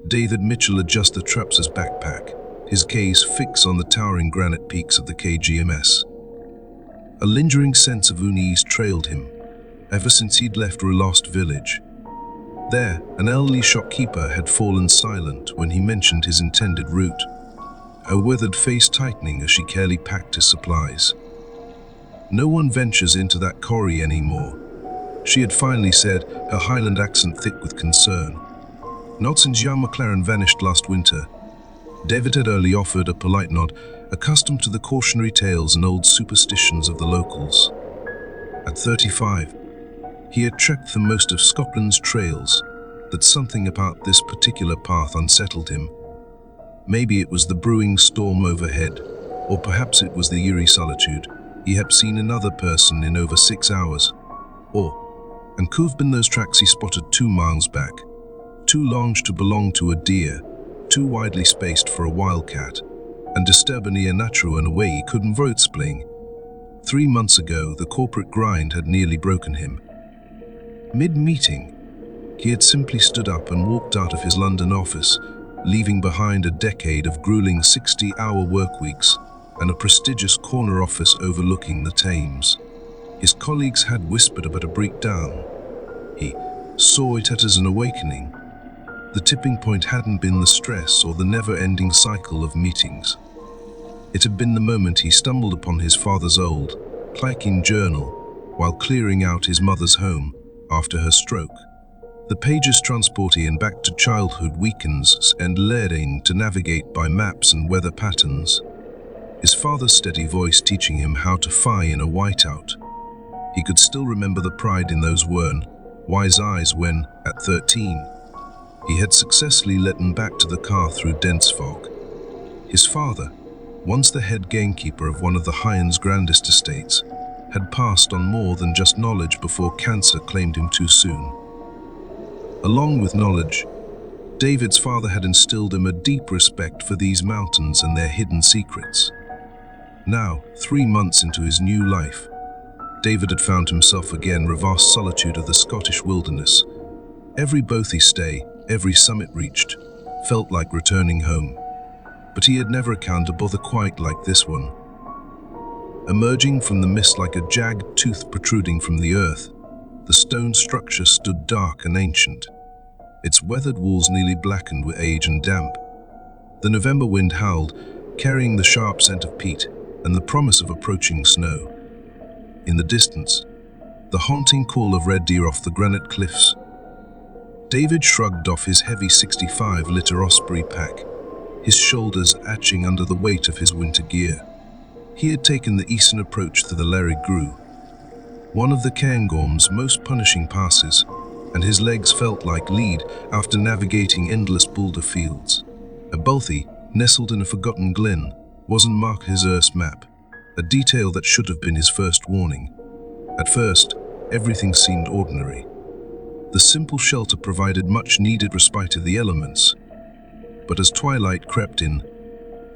David Mitchell adjusted Traps's backpack, his gaze fixed on the towering granite peaks of the KGMS. A lingering sense of unease trailed him, ever since he'd left Lost Village. There, an elderly shopkeeper had fallen silent when he mentioned his intended route, her withered face tightening as she carefully packed his supplies. "No one ventures into that quarry anymore," she had finally said, her Highland accent thick with concern. "Not since young McLaren vanished last winter." David had early offered a polite nod, accustomed to the cautionary tales and old superstitions of the locals. At 35, he had trekked through most of Scotland's trails, that something about this particular path unsettled him. Maybe it was the brewing storm overhead, or perhaps it was the eerie solitude. He had seen another person in over 6 hours. And could have been those tracks he spotted 2 miles back. Too long to belong to a deer, too widely spaced for a wildcat, and disturbingly unnatural in a way he couldn't explain. 3 months ago, the corporate grind had nearly broken him. Mid-meeting, he had simply stood up and walked out of his London office, leaving behind a decade of grueling 60-hour work weeks and a prestigious corner office overlooking the Thames. His colleagues had whispered about a breakdown. He saw it as an awakening. The tipping point hadn't been the stress or the never-ending cycle of meetings. It had been the moment he stumbled upon his father's old, clacking journal while clearing out his mother's home after her stroke. The pages transport him back to childhood weekends and learning to navigate by maps and weather patterns. His father's steady voice teaching him how to fly in a whiteout. He could still remember the pride in those worn, wise eyes when, at 13, he had successfully led them back to the car through dense fog. His father, once the head gamekeeper of one of the Highlands' grandest estates, had passed on more than just knowledge before cancer claimed him too soon. Along with knowledge, David's father had instilled him a deep respect for these mountains and their hidden secrets. Now, 3 months into his new life, David had found himself again in the vast solitude of the Scottish wilderness. Every Bothy stay, every summit reached, felt like returning home. But he had never encountered a bother quite like this one. Emerging from the mist like a jagged tooth protruding from the earth, the stone structure stood dark and ancient, its weathered walls nearly blackened with age and damp. The November wind howled, carrying the sharp scent of peat and the promise of approaching snow. In the distance, the haunting call of red deer off the granite cliffs. David shrugged off his heavy 65-liter Osprey pack, his shoulders aching under the weight of his winter gear. He had taken the eastern approach to the Larry Grew, one of the Cairngorm's most punishing passes, and his legs felt like lead after navigating endless boulder fields. A Bothy, nestled in a forgotten glen, wasn't marked his Earth's map, a detail that should have been his first warning. At first, everything seemed ordinary. The simple shelter provided much-needed respite to the elements. But as twilight crept in,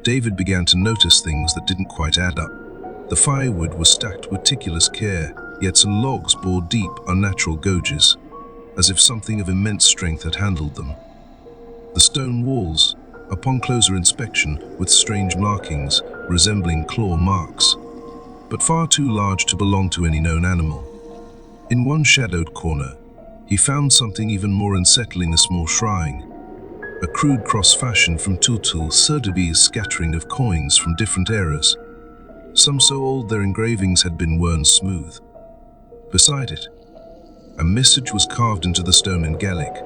David began to notice things that didn't quite add up. The firewood was stacked with meticulous care, yet some logs bore deep, unnatural gouges, as if something of immense strength had handled them. The stone walls, upon closer inspection, with strange markings resembling claw marks, but far too large to belong to any known animal. In one shadowed corner, he found something even more unsettling: a small shrine. A crude cross fashioned from Tutul Surdeby's scattering of coins from different eras, some so old their engravings had been worn smooth. Beside it, a message was carved into the stone in Gaelic.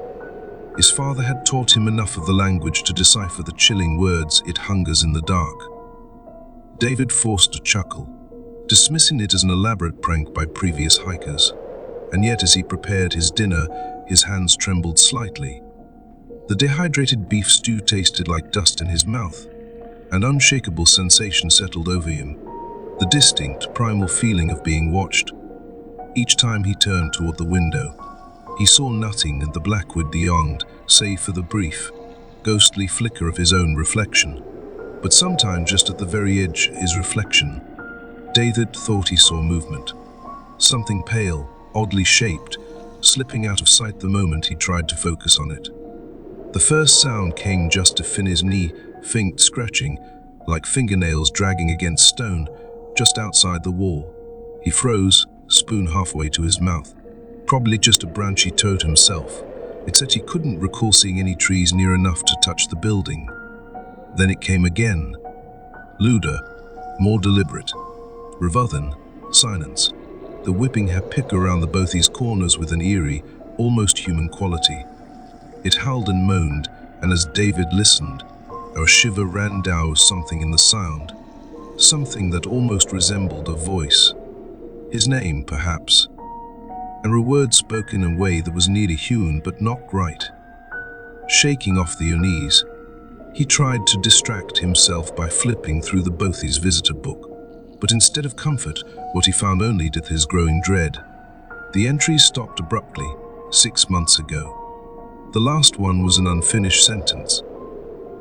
His father had taught him enough of the language to decipher the chilling words, "It hungers in the dark." David forced a chuckle, dismissing it as an elaborate prank by previous hikers. And yet as he prepared his dinner, his hands trembled slightly. The dehydrated beef stew tasted like dust in his mouth. An unshakable sensation settled over him, the distinct, primal feeling of being watched. Each time he turned toward the window, he saw nothing in the blackwood beyond, save for the brief, ghostly flicker of his own reflection. But sometimes just at the very edge of his reflection, David thought he saw movement. Something pale, oddly shaped, slipping out of sight the moment he tried to focus on it. The first sound came just to Finney's knee, faint scratching, like fingernails dragging against stone, just outside the wall. He froze, spoon halfway to his mouth. Probably just a branch he towed himself. It said he couldn't recall seeing any trees near enough to touch the building. Then it came again. Lewder, more deliberate. Rather silence. The whipping had picked around the Bothy's corners with an eerie, almost human quality. It howled and moaned, and as David listened, a shiver ran down something in the sound. Something that almost resembled a voice. His name, perhaps. And a word spoken in a way that was nearly human but not right. Shaking off the unease, he tried to distract himself by flipping through the Bothy's visitor book. But instead of comfort, what he found only did his growing dread. The entries stopped abruptly, 6 months ago. The last one was an unfinished sentence.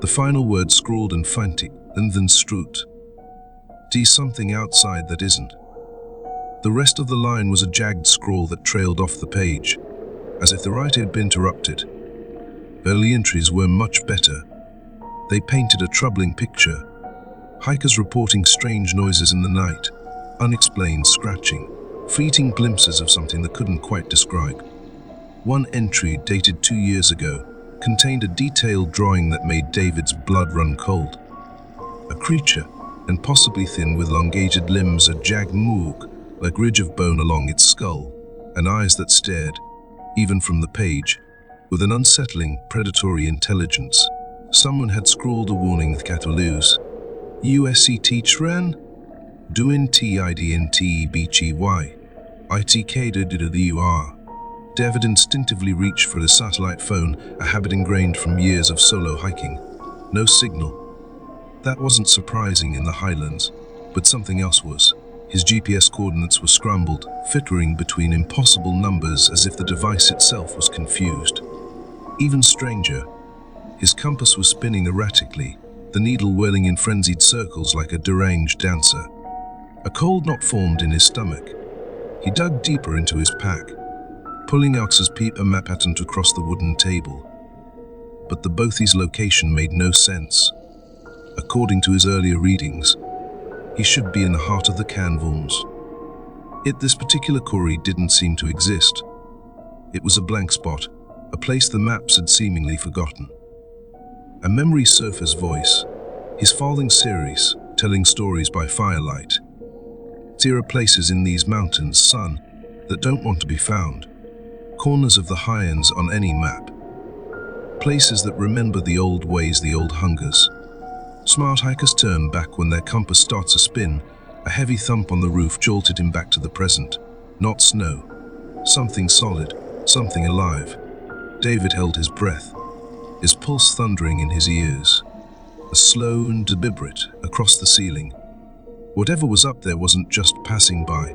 The final word scrawled in fainty, and then strut. "D something outside that isn't." The rest of the line was a jagged scrawl that trailed off the page, as if the writer had been interrupted. Early entries were much better. They painted a troubling picture. Hikers reporting strange noises in the night, unexplained scratching, fleeting glimpses of something they couldn't quite describe. One entry, dated 2 years ago, contained a detailed drawing that made David's blood run cold. A creature, and possibly thin with elongated limbs, a jagged moog, like ridge of bone along its skull, and eyes that stared, even from the page, with an unsettling, predatory intelligence. Someone had scrawled a warning with Cataluse. USC teach ren? Duin TIDNT BCY. ITK. David instinctively reached for his satellite phone, a habit ingrained from years of solo hiking. No signal. That wasn't surprising in the Highlands, but something else was. His GPS coordinates were scrambled, flickering between impossible numbers as if the device itself was confused. Even stranger, his compass was spinning erratically, the needle whirling in frenzied circles like a deranged dancer. A cold knot formed in his stomach. He dug deeper into his pack, pulling out his paper map pattern across the wooden table. But the Bothy's location made no sense. According to his earlier readings, he should be in the heart of the Canvums. Yet this particular quarry didn't seem to exist. It was a blank spot, a place the maps had seemingly forgotten. A memory surfaced voice, his falling series, telling stories by firelight. There are places in these mountains, son, that don't want to be found. Corners of the Highlands on any map. Places that remember the old ways, the old hungers. Smart hikers turn back when their compass starts to spin. A heavy thump on the roof jolted him back to the present. Not snow. Something solid, something alive. David held his breath, his pulse thundering in his ears. A slow and deliberate across the ceiling. Whatever was up there wasn't just passing by.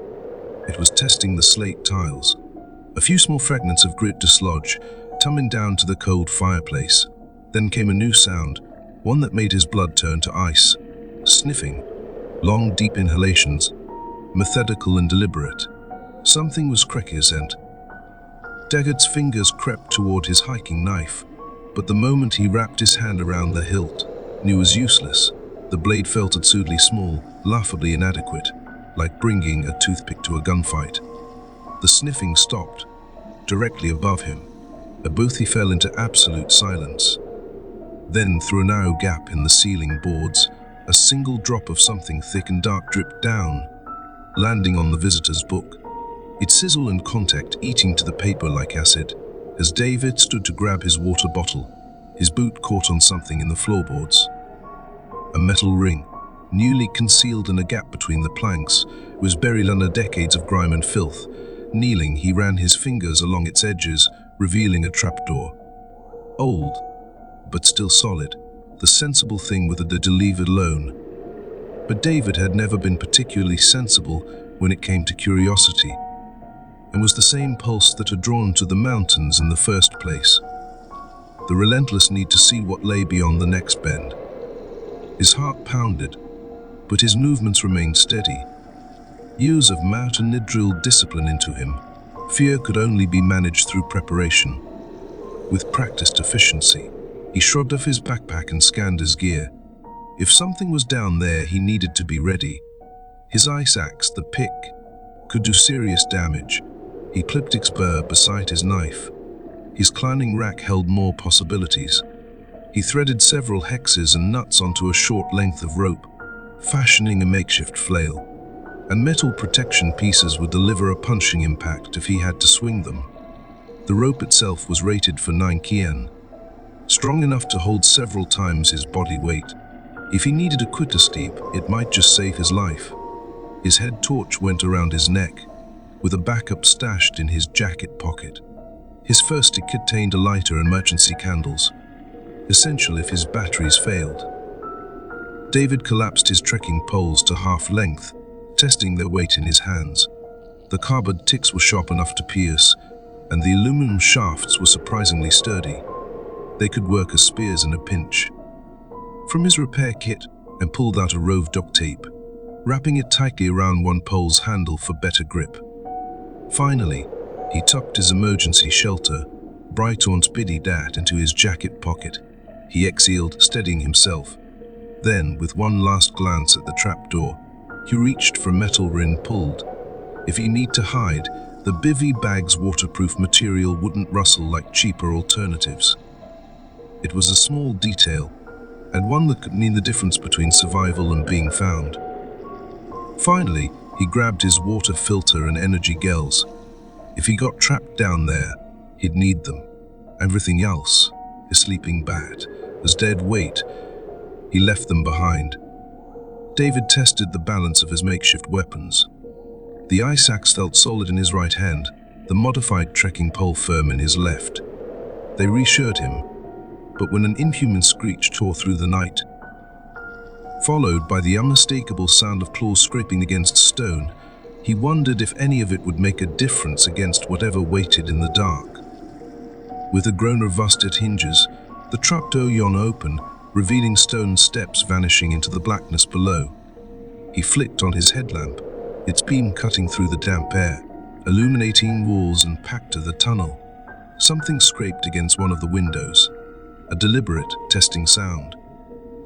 It was testing the slate tiles. A few small fragments of grit dislodged, tumbling down to the cold fireplace. Then came a new sound, one that made his blood turn to ice. Sniffing. Long, deep inhalations. Methodical and deliberate. Something was cracking his scent. Daggard's fingers crept toward his hiking knife, but the moment he wrapped his hand around the hilt, knew was useless. The blade felt absurdly small, laughably inadequate, like bringing a toothpick to a gunfight. The sniffing stopped, directly above him. Bothy fell into absolute silence. Then, through a narrow gap in the ceiling boards, a single drop of something thick and dark dripped down, landing on the visitor's book. It sizzled in contact, eating to the paper like acid. As David stood to grab his water bottle, his boot caught on something in the floorboards. A metal ring, newly concealed in a gap between the planks, was buried under decades of grime and filth. Kneeling, he ran his fingers along its edges, revealing a trapdoor. Old, but still solid, the sensible thing with the to leave it alone. But David had never been particularly sensible when it came to curiosity, and was the same pulse that had drawn to the mountains in the first place. The relentless need to see what lay beyond the next bend. His heart pounded, but his movements remained steady. Years of mountain had drilled discipline into him. Fear could only be managed through preparation, with practiced efficiency. He shrugged off his backpack and scanned his gear. If something was down there, he needed to be ready. His ice axe, the pick, could do serious damage. He clipped its burr beside his knife. His climbing rack held more possibilities. He threaded several hexes and nuts onto a short length of rope, fashioning a makeshift flail. And metal protection pieces would deliver a punching impact if he had to swing them. The rope itself was rated for 9 kien, strong enough to hold several times his body weight. If he needed a quicker steep, it might just save his life. His head torch went around his neck, with a backup stashed in his jacket pocket. His first kit contained a lighter and emergency candles, essential if his batteries failed. David collapsed his trekking poles to half length, testing their weight in his hands. The cardboard ticks were sharp enough to pierce, and the aluminum shafts were surprisingly sturdy. They could work as spears in a pinch. From his repair kit, and pulled out a roll of duct tape, wrapping it tightly around one pole's handle for better grip. Finally, he tucked his emergency shelter, Brightorn's biddy dat, into his jacket pocket. He exhaled, steadying himself. Then, with one last glance at the trapdoor, he reached for metal ring pulled. If he need to hide, the bivy bag's waterproof material wouldn't rustle like cheaper alternatives. It was a small detail, and one that could mean the difference between survival and being found. Finally, he grabbed his water filter and energy gels. If he got trapped down there, he'd need them. Everything else, his sleeping bat, was dead weight. He left them behind. David tested the balance of his makeshift weapons. The ice axe felt solid in his right hand, the modified trekking pole firm in his left. They reassured him, but when an inhuman screech tore through the night, followed by the unmistakable sound of claws scraping against stone, he wondered if any of it would make a difference against whatever waited in the dark. With a groan of rusted hinges, the trapdoor yawned open, revealing stone steps vanishing into the blackness below. He flicked on his headlamp, its beam cutting through the damp air, illuminating walls and packed to the tunnel. Something scraped against one of the windows, a deliberate, testing sound.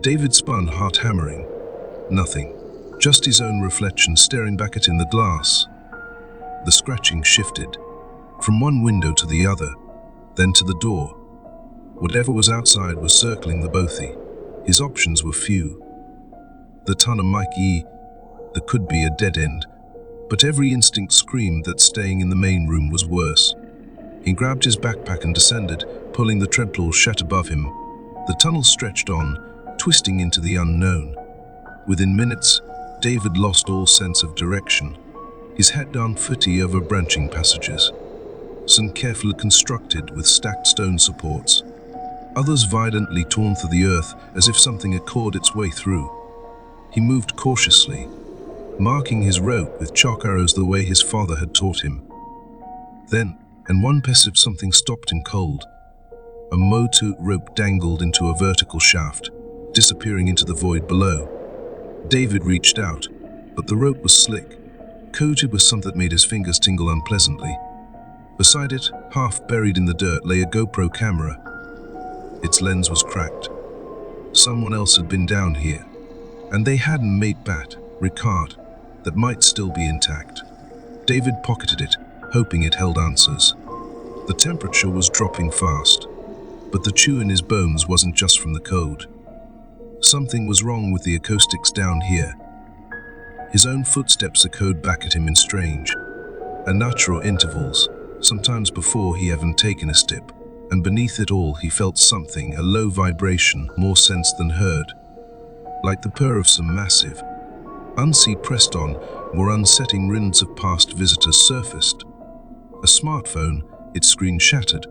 David spun, heart hammering. Nothing, just his own reflection staring back at him in the glass. The scratching shifted, from one window to the other, then to the door. Whatever was outside was circling the Bothy. His options were few. The tunnel might be, there could be a dead end, but every instinct screamed that staying in the main room was worse. He grabbed his backpack and descended, pulling the treadmill shut above him. The tunnel stretched on, twisting into the unknown. Within minutes, David lost all sense of direction, his head down footy over branching passages. Some carefully constructed with stacked stone supports, others violently torn through the earth as if something had clawed its way through. He moved cautiously, marking his route with chalk arrows the way his father had taught him. Then, in one passive, something stopped in cold. A motu rope dangled into a vertical shaft, disappearing into the void below. David reached out, but the rope was slick, coated with something that made his fingers tingle unpleasantly. Beside it, half buried in the dirt, lay a GoPro camera. Its lens was cracked. Someone else had been down here, and they hadn't made bat, Ricard, that might still be intact. David pocketed it, hoping it held answers. The temperature was dropping fast, but the chew in his bones wasn't just from the cold. Something was wrong with the acoustics down here. His own footsteps echoed back at him in strange, unnatural intervals, sometimes before he even taken a step, and beneath it all he felt something, a low vibration, more sensed than heard. Like the purr of some massive, unseen pressed on, more unsettling rinds of past visitors surfaced. A smartphone, its screen shattered.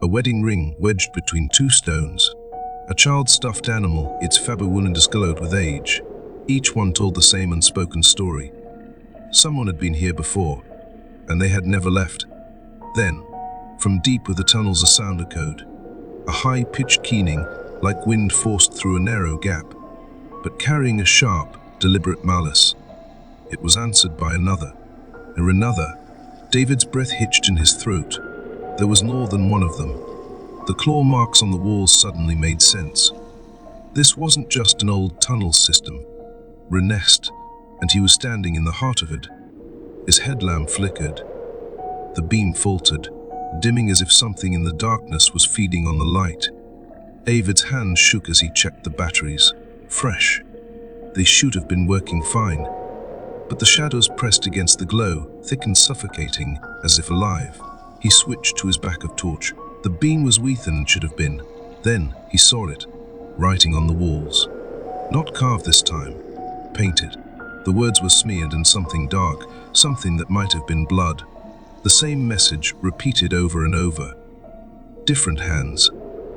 A wedding ring wedged between two stones. A child's stuffed animal, its fabric wound discolored with age. Each one told the same unspoken story. Someone had been here before, and they had never left. Then, from deep within the tunnels a sound echoed. A high-pitched keening, like wind forced through a narrow gap, but carrying a sharp, deliberate malice. It was answered by another, and another. David's breath hitched in his throat. There was more than one of them. The claw marks on the walls suddenly made sense. This wasn't just an old tunnel system. Renest, and he was standing in the heart of it. His headlamp flickered. The beam faltered, dimming as if something in the darkness was feeding on the light. David's hand shook as he checked the batteries. Fresh. They should have been working fine. But the shadows pressed against the glow, thick and suffocating, as if alive. He switched to his backup torch. The beam was weaker than it should have been. Then he saw it, writing on the walls. Not carved this time, painted. The words were smeared in something dark, something that might have been blood. The same message repeated over and over. Different hands,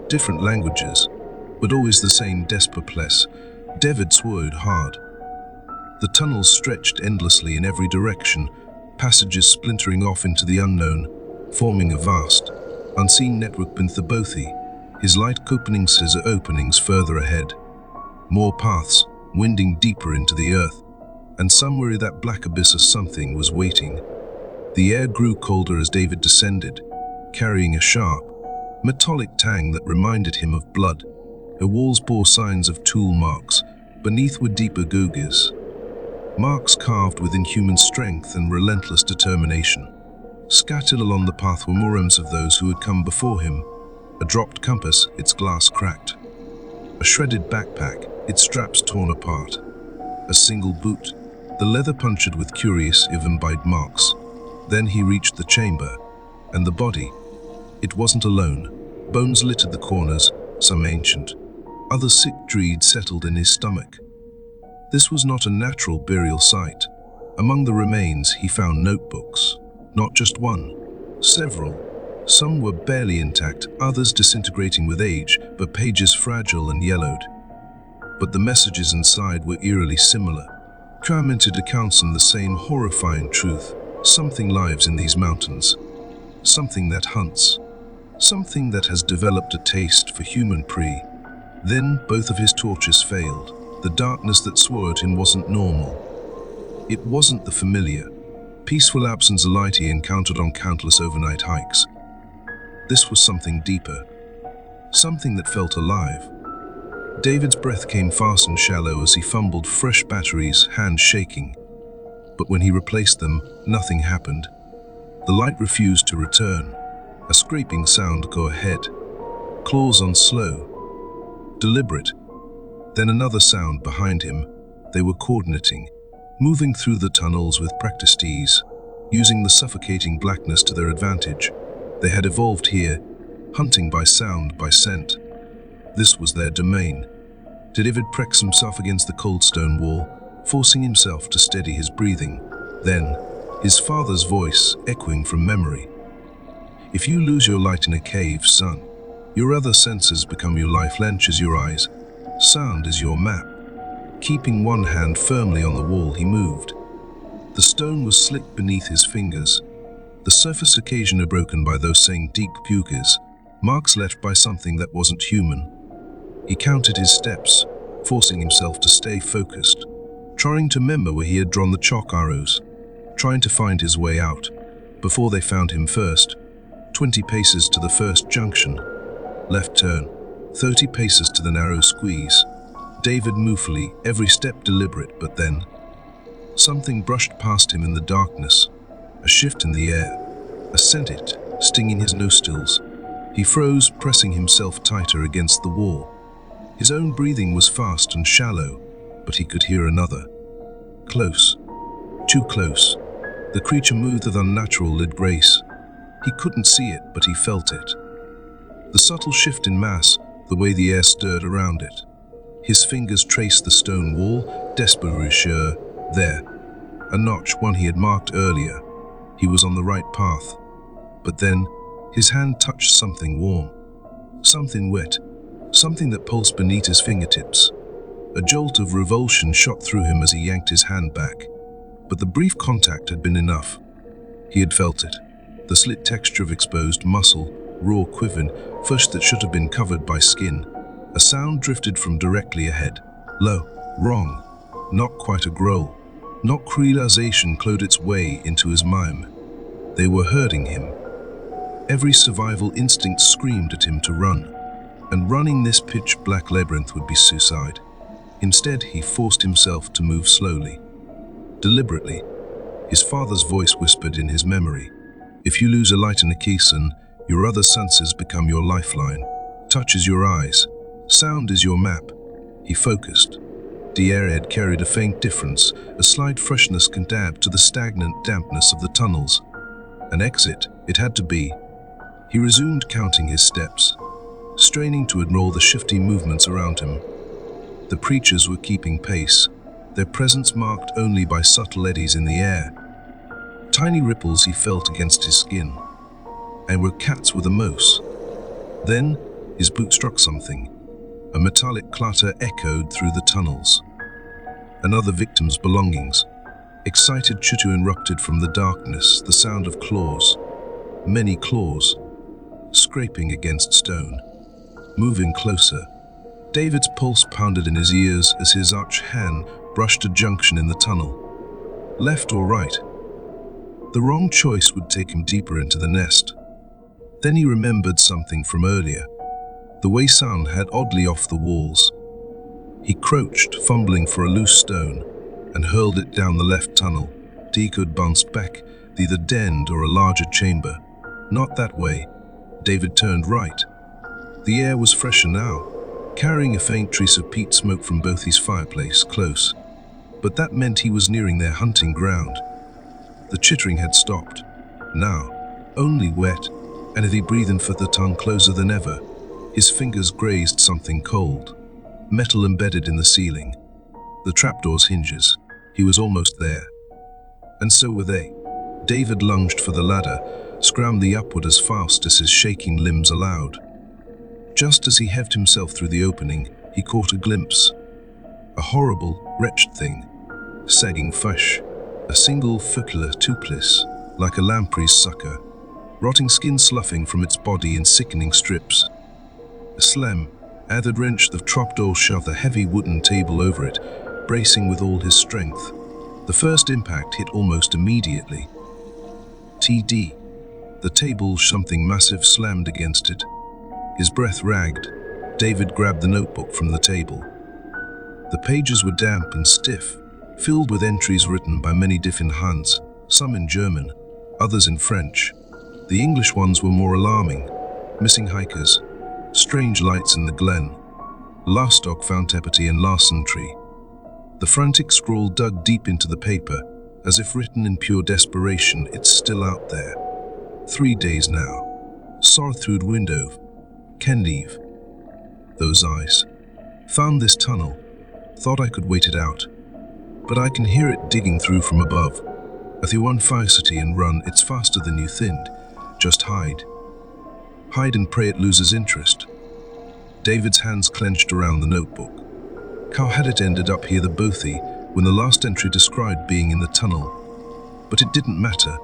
different languages, but always the same desperate place. David swallowed hard. The tunnels stretched endlessly in every direction, passages splintering off into the unknown, forming a vast, unseen network beneath the Bothy, his light openings further ahead. More paths, winding deeper into the earth, and somewhere in that black abyss of something was waiting. The air grew colder as David descended, carrying a sharp, metallic tang that reminded him of blood. The walls bore signs of tool marks, beneath were deeper gouges. Marks carved with inhuman strength and relentless determination. Scattered along the path were more arms of those who had come before him. A dropped compass, its glass cracked. A shredded backpack, its straps torn apart. A single boot, the leather punctured with curious, even bite marks. Then he reached the chamber, and the body. It wasn't alone. Bones littered the corners, some ancient. Other sick dread settled in his stomach. This was not a natural burial site. Among the remains he found notebooks. Not just one, several. Some were barely intact, others disintegrating with age, but pages fragile and yellowed. But the messages inside were eerily similar. Fragmented accounts on the same horrifying truth. Something lives in these mountains. Something that hunts. Something that has developed a taste for human prey. Then both of his torches failed. The darkness that swallowed him wasn't normal. It wasn't the familiar, peaceful absence of light he encountered on countless overnight hikes. This was something deeper. Something that felt alive. David's breath came fast and shallow as he fumbled fresh batteries, hands shaking. But when he replaced them, nothing happened. The light refused to return. A scraping sound go ahead. Claws on slow. Deliberate. Then another sound behind him. They were coordinating, moving through the tunnels with practiced ease, using the suffocating blackness to their advantage. They had evolved here, hunting by sound, by scent. This was their domain. David pressed himself against the cold stone wall, forcing himself to steady his breathing. Then, his father's voice echoing from memory. If you lose your light in a cave, son, your other senses become your life. Lens is your eyes. Sound is your map. Keeping one hand firmly on the wall, he moved. The stone was slick beneath his fingers, the surface occasionally broken by those same deep pukes, marks left by something that wasn't human. He counted his steps, forcing himself to stay focused, trying to remember where he had drawn the chalk arrows, trying to find his way out, before they found him first. 20 paces to the first junction. Left turn. 30 paces to the narrow squeeze. David moved, every step deliberate, but then something brushed past him in the darkness. A shift in the air. A scent stinging his nostrils. He froze, pressing himself tighter against the wall. His own breathing was fast and shallow, but he could hear another. Close. Too close. The creature moved with unnatural grace. He couldn't see it, but he felt it. The subtle shift in mass, the way the air stirred around it. His fingers traced the stone wall, desperately sure. There. A notch, one he had marked earlier. He was on the right path. But then, his hand touched something warm. Something wet. Something that pulsed beneath his fingertips. A jolt of revulsion shot through him as he yanked his hand back. But the brief contact had been enough. He had felt it. The slit texture of exposed muscle, raw quivering, flesh that should have been covered by skin. A sound drifted from directly ahead. Low, wrong, not quite a growl. Not realization clawed its way into his mind. They were hurting him. Every survival instinct screamed at him to run, and running this pitch-black labyrinth would be suicide. Instead, he forced himself to move slowly. Deliberately, his father's voice whispered in his memory, "If you lose a light in a caisson, your other senses become your lifeline. Touch is your eyes. Sound is your map." He focused. The air had carried a faint difference, a slight freshness compared to the stagnant dampness of the tunnels. An exit, it had to be. He resumed counting his steps, straining to ignore the shifty movements around him. The preachers were keeping pace, their presence marked only by subtle eddies in the air. Tiny ripples he felt against his skin, and were cats with a mouse. Then, his boot struck something. A metallic clatter echoed through the tunnels. Another victim's belongings. Excited Chutu erupted from the darkness, the sound of claws. Many claws, scraping against stone. Moving closer. David's pulse pounded in his ears as his arched hand brushed a junction in the tunnel. Left or right? The wrong choice would take him deeper into the nest. Then he remembered something from earlier. The way sound had oddly off the walls. He crouched, fumbling for a loose stone, and hurled it down the left tunnel. The echo bounced back, either denned or a larger chamber. Not that way. David turned right. The air was fresher now, carrying a faint trace of peat smoke from Bothy's fireplace, close. But that meant he was nearing their hunting ground. The chittering had stopped. Now, only wet, and he breathed in for the tongue closer than ever. His fingers grazed something cold, metal embedded in the ceiling. The trapdoor's hinges. He was almost there. And so were they. David lunged for the ladder, scrambling upward as fast as his shaking limbs allowed. Just as he heaved himself through the opening, he caught a glimpse. A horrible, wretched thing, sagging flesh, a single focular toothless, like a lamprey's sucker, rotting skin sloughing from its body in sickening strips. A slam, Athard wrenched the trapdoor, shoved the heavy wooden table over it, bracing with all his strength. The first impact hit almost immediately. TD. The table, something massive, slammed against it. His breath ragged. David grabbed the notebook from the table. The pages were damp and stiff, filled with entries written by many different hands, some in German, others in French. The English ones were more alarming. Missing hikers, strange lights in the glen, lost dog found Tepety and Larson tree. The frantic scrawl dug deep into the paper, as if written in pure desperation. It's still out there. 3 days now. Saw through the window. Can leave. Those eyes. Found this tunnel. Thought I could wait it out. But I can hear it digging through from above. If you want felicity and run, it's faster than you thinned. Just hide. Hide and pray it loses interest. David's hands clenched around the notebook. How had it ended up here, the Bothy, when the last entry described being in the tunnel? But it didn't matter.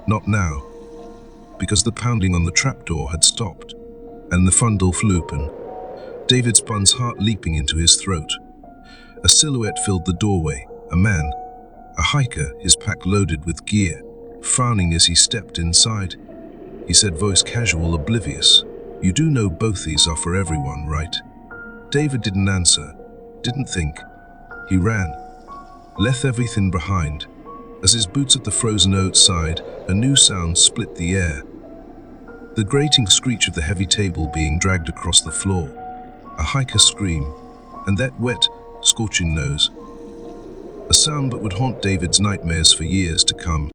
Not now. Because the pounding on the trapdoor had stopped, and the front door flew open. David Spun's heart leaping into his throat. A silhouette filled the doorway, a man, a hiker, his pack loaded with gear, frowning as he stepped inside. He said, voice casual, oblivious, "You do know both these are for everyone, right?" David didn't answer, didn't think. He ran, left everything behind. As his boots at the frozen outside, a new sound split the air. The grating screech of the heavy table being dragged across the floor. A hiker's scream, and that wet, scorching nose. A sound that would haunt David's nightmares for years to come.